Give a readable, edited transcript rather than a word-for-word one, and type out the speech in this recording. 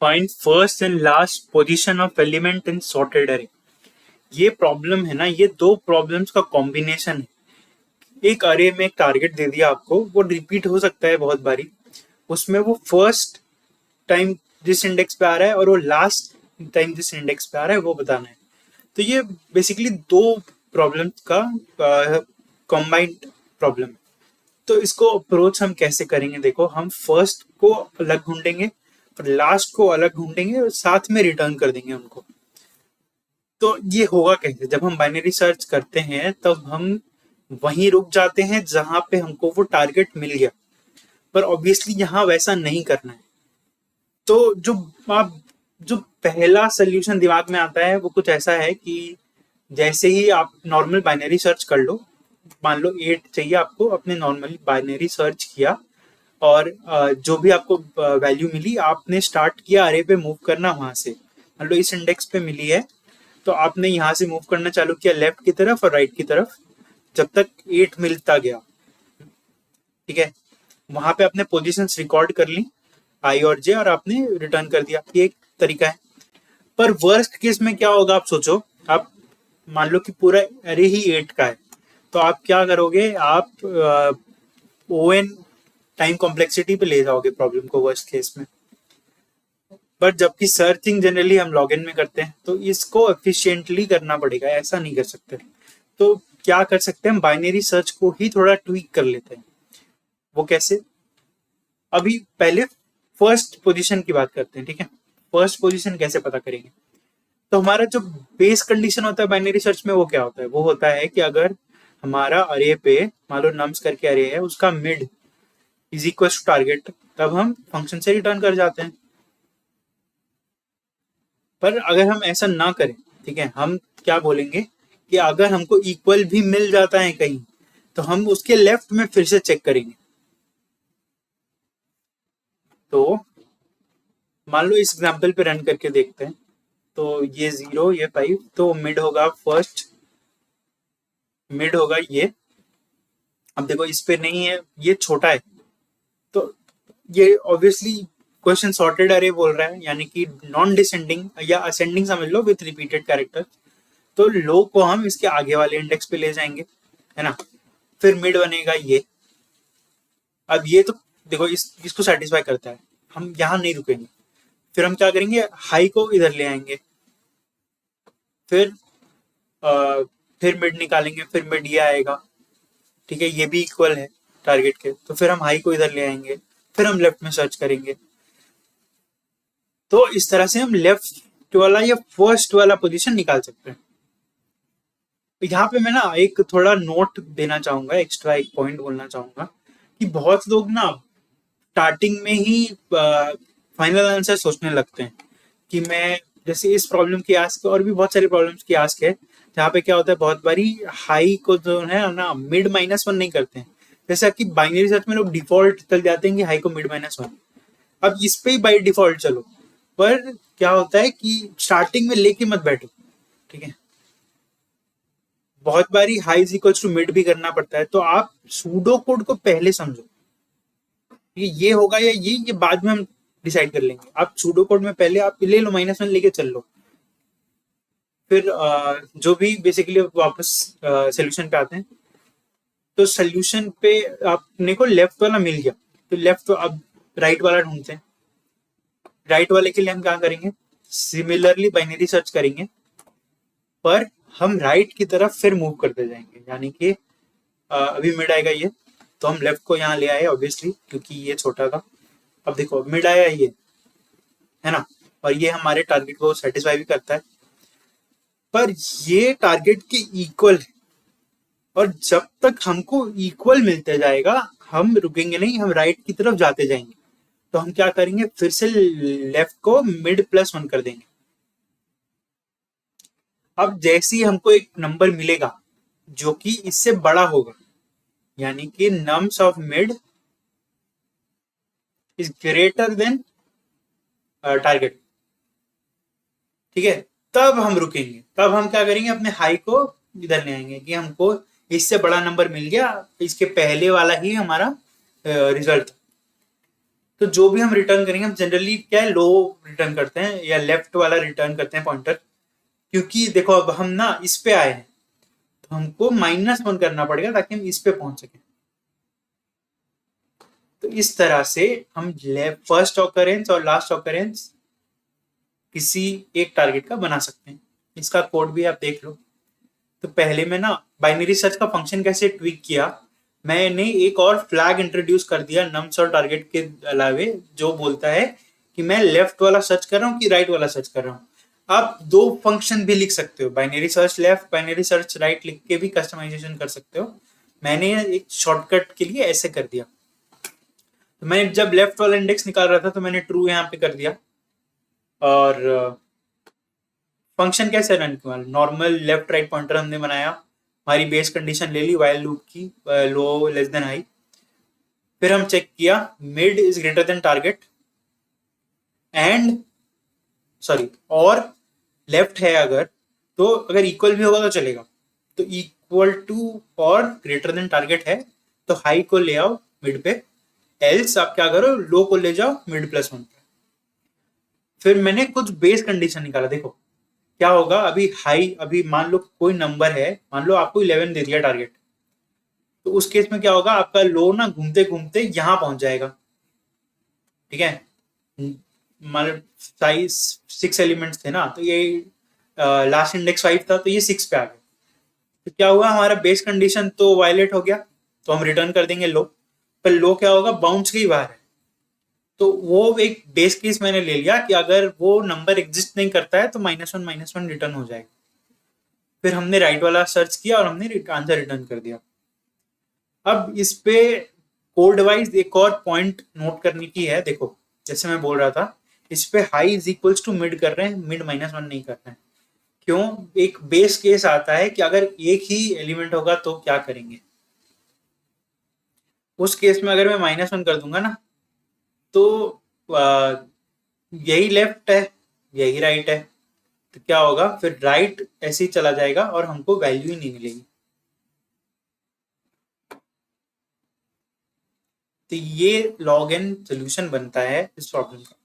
Find first and last position of element in sorted अरे। ये problem है ना, ये दो प्रॉब्लम्स का कॉम्बिनेशन है। एक अरे में एक टारगेट दे दिया आपको, वो रिपीट हो सकता है बहुत बारी। उसमें वो फर्स्ट टाइम जिस इंडेक्स पे आ रहा है और वो लास्ट टाइम जिस इंडेक्स पे आ रहा है वो बताना है। तो ये बेसिकली दो प्रॉब्लम्स का कॉम्बाइंड प्रॉब्लम है। तो इसको अप्रोच हम कैसे करेंगे, देखो हम फर्स्ट को अलग ढूंढेंगे और लास्ट को अलग ढूंढेंगे और साथ में रिटर्न कर देंगे उनको। तो ये होगा कैसे, जब हम बाइनरी सर्च करते हैं तब हम वहीं रुक जाते हैं जहां पे हमको वो टारगेट मिल गया, पर ऑब्वियसली यहाँ वैसा नहीं करना है। तो आप जो पहला सोल्यूशन दिमाग में आता है वो कुछ ऐसा है कि जैसे ही आप नॉर्मल बाइनरी सर्च कर लो, मान लो 8 चाहिए आपको, अपने नॉर्मल बाइनरी सर्च किया और जो भी आपको वैल्यू मिली आपने स्टार्ट किया अरे पे मूव करना वहां से। मान लो इस इंडेक्स पे मिली है तो आपने यहाँ से मूव करना चालू किया लेफ्ट की तरफ और राइट की तरफ जब तक 8 मिलता गया। ठीक है, वहां पे आपने पोजीशंस रिकॉर्ड कर ली आई और जे और आपने रिटर्न कर दिया, ये एक तरीका है। पर वर्स्ट केस में क्या होगा आप सोचो, आप मान लो कि पूरा अरे ही 8 का है, तो आप क्या करोगे, आप ओ एन टाइम कॉम्प्लेक्सिटी पे ले जाओगे प्रॉब्लम को वर्स्ट केस में। पर जबकि सर्चिंग जनरली हम लॉगिन में करते हैं तो इसको एफिशिएंटली करना पड़ेगा, ऐसा नहीं कर सकते। तो क्या कर सकते हैं, हम बाइनरी सर्च को ही थोड़ा ट्वीक कर लेते हैं। वो कैसे, अभी पहले फर्स्ट पोजीशन की बात करते हैं। ठीक है, फर्स्ट पोजीशन कैसे पता करेंगे, तो हमारा जो बेस कंडीशन होता है बाइनरी सर्च में वो क्या होता है, वो होता है कि अगर हमारा अरे पे मान लो नम्स करके अरे है, उसका mid is equal to target, तब हम फंक्शन से रिटर्न कर जाते हैं। पर अगर हम ऐसा ना करें, ठीक है, हम क्या बोलेंगे कि अगर हमको इक्वल भी मिल जाता है कहीं तो हम उसके लेफ्ट में फिर से चेक करेंगे। तो मान लो इस एग्जांपल पे रन करके देखते हैं, तो ये 0 ये 5, तो मिड होगा फर्स्ट, मिड होगा ये। अब देखो इस पे नहीं है, ये छोटा है, तो ये ऑब्वियसली क्वेश्चन सॉर्टेड अरे बोल रहा है, यानी कि नॉन डिसेंडिंग या असेंडिंग समझ लो विथ रिपीटेड कैरेक्टर। तो लो को हम इसके आगे वाले इंडेक्स पे ले जाएंगे, है ना। फिर मिड बनेगा ये। अब ये तो देखो इसको सेटिस्फाई करता है, हम यहाँ नहीं रुकेंगे। फिर हम क्या करेंगे, हाई को इधर ले आएंगे, फिर फिर मिड निकालेंगे, फिर मिड ये आएगा। ठीक है, ये भी इक्वल है टारगेट के, तो फिर हम हाई को इधर ले आएंगे, फिर हम लेफ्ट में सर्च करेंगे। तो इस तरह से हम लेफ्ट वाला या फर्स्ट वाला पोजीशन निकाल सकते हैं। यहाँ पे मैं ना एक थोड़ा नोट देना चाहूंगा, एक्स्ट्रा एक पॉइंट बोलना चाहूंगा कि बहुत लोग ना स्टार्टिंग में ही फाइनल आंसर सोचने लगते हैं कि मैं, जैसे इस प्रॉब्लम की आस्क और भी बहुत सारी प्रॉब्लम्स की आस्क है जहाँ पे क्या होता है, बहुत बारी हाई को जो है ना मिड -1 नहीं करते हैं। जैसा कि बाइनरी सर्च में लोग डिफॉल्ट चल जाते हैं कि हाई को मिड -1। अब इस पे ही बाई डिफॉल्ट चलो, पर क्या होता है कि स्टार्टिंग में लेके मत बैठो। ठीक है, बहुत बारी high is equals to mid भी करना पड़ता है, तो आप सूडो कोड को पहले समझो, ये होगा या ये बाद में हम डिसाइड कर लेंगे। आप सूडो कोड में पहले आप ले लो, -1 लेके चल लो। फिर जो भी बेसिकली वापस सोल्यूशन पे आते हैं, तो सोल्यूशन पे आपने को लेफ्ट वाला मिल गया, तो लेफ्ट, तो अब राइट वाला ढूंढते हैं। राइट वाले के लिए हम क्या करेंगे, सिमिलरली बाइनरी सर्च करेंगे, पर हम राइट की तरफ फिर मूव करते जाएंगे। यानी कि अभी मिड आएगा ये, तो हम लेफ्ट को यहाँ ले आए ऑब्वियसली क्योंकि ये छोटा था। अब देखो मिड आया ये, है ना, और ये हमारे टारगेट को सेटिस्फाई भी करता है, पर ये टारगेट के इक्वल है। और जब तक हमको इक्वल मिलते जाएगा हम रुकेंगे नहीं, हम राइट की तरफ जाते जाएंगे। तो हम क्या करेंगे, फिर से लेफ्ट को मिड +1 कर देंगे। अब जैसे ही हमको एक नंबर मिलेगा जो कि इससे बड़ा होगा, यानी कि nums of mid is greater than target, ठीक है, तब हम रुकेंगे। तब हम क्या करेंगे, अपने हाई को इधर ले आएंगे कि हमको इससे बड़ा नंबर मिल गया, इसके पहले वाला ही हमारा रिजल्ट। तो जो भी हम रिटर्न करेंगे, हम जनरली क्या है, लो रिटर्न करते हैं या लेफ्ट वाला रिटर्न करते हैं पॉइंटर, क्योंकि देखो अब हम ना इस पे आए हैं, तो हमको -1 करना पड़ेगा ताकि हम इस पे पहुंच सके। तो इस तरह से हम फर्स्ट ऑकरेंस और लास्ट ऑकरेंस किसी एक टारगेट का बना सकते हैं। इसका कोड भी आप देख लो। तो पहले में ना बाइनरी सर्च का फंक्शन कैसे ट्वीक किया, मैंने एक और फ्लैग इंट्रोड्यूस कर दिया नम्स और टारगेट के अलावे, जो बोलता है कि मैं लेफ्ट वाला सर्च कर रहा हूँ कि राइट वाला सर्च कर रहा हूँ। आप दो फंक्शन भी लिख सकते हो, binary search left, binary search right लिख के भी कस्टमाइजेशन कर सकते हो। मैंने एक शॉर्टकट के लिए ऐसे कर दिया। तो मैं जब लेफ्ट वाला इंडेक्स निकाल रहा था तो मैंने ट्रू यहाँ पे कर दिया। और फंक्शन कैसे रन किया, नॉर्मल लेफ्ट राइट पॉइंटर हमने बनाया, हमारी बेस कंडीशन ले ली व्हाइल लूप की, लो लेस देन हाई। फिर हम चेक किया mid is greater than target and sorry, और लेफ्ट है अगर, तो अगर इक्वल भी होगा तो चलेगा। तो इक्वल टू और ग्रेटर देन टारगेट है तो हाई को ले आओ मिड पे, एल्स आप क्या करो लो को ले जाओ मिड +1 पे। फिर मैंने कुछ बेस कंडीशन निकाला, देखो क्या होगा। अभी हाई, अभी मान लो कोई नंबर है, मान लो आपको 11 दे दिया टारगेट, तो उस केस में क्या होगा, आपका लो ना घूमते घूमते यहां पहुंच जाएगा। ठीक है, मतलब साइज 6 एलिमेंट्स थे ना, तो ये लास्ट इंडेक्स 5 था तो ये 6 पे आ गया। तो क्या हुआ, हमारा बेस कंडीशन तो वायलेट हो गया, तो हम रिटर्न कर देंगे लो। पर लो क्या होगा, बाउंस के ही बाहर है। तो वो एक बेस केस मैंने ले लिया कि अगर वो नंबर एग्जिस्ट नहीं करता है तो -1 रिटर्न हो जाएगा। फिर हमने राइट वाला सर्च किया और हमने आंसर रिटर्न कर दिया। अब इस पे कोड वाइज एक और पॉइंट नोट करने की है, देखो जैसे मैं बोल रहा था, इस पे high is equals to mid कर रहे हैं, मिड -1 नहीं कर रहे हैं। क्यों, एक बेस केस आता है कि अगर एक ही एलिमेंट होगा तो क्या करेंगे। उस केस में अगर मैं -1 कर दूंगा ना, तो यही लेफ्ट है यही राइट है, तो क्या होगा फिर, राइट ऐसे ही चला जाएगा और हमको वैल्यू ही नहीं मिलेगी। तो ये लॉग एन सोल्यूशन बनता है इस प्रॉब्लम का।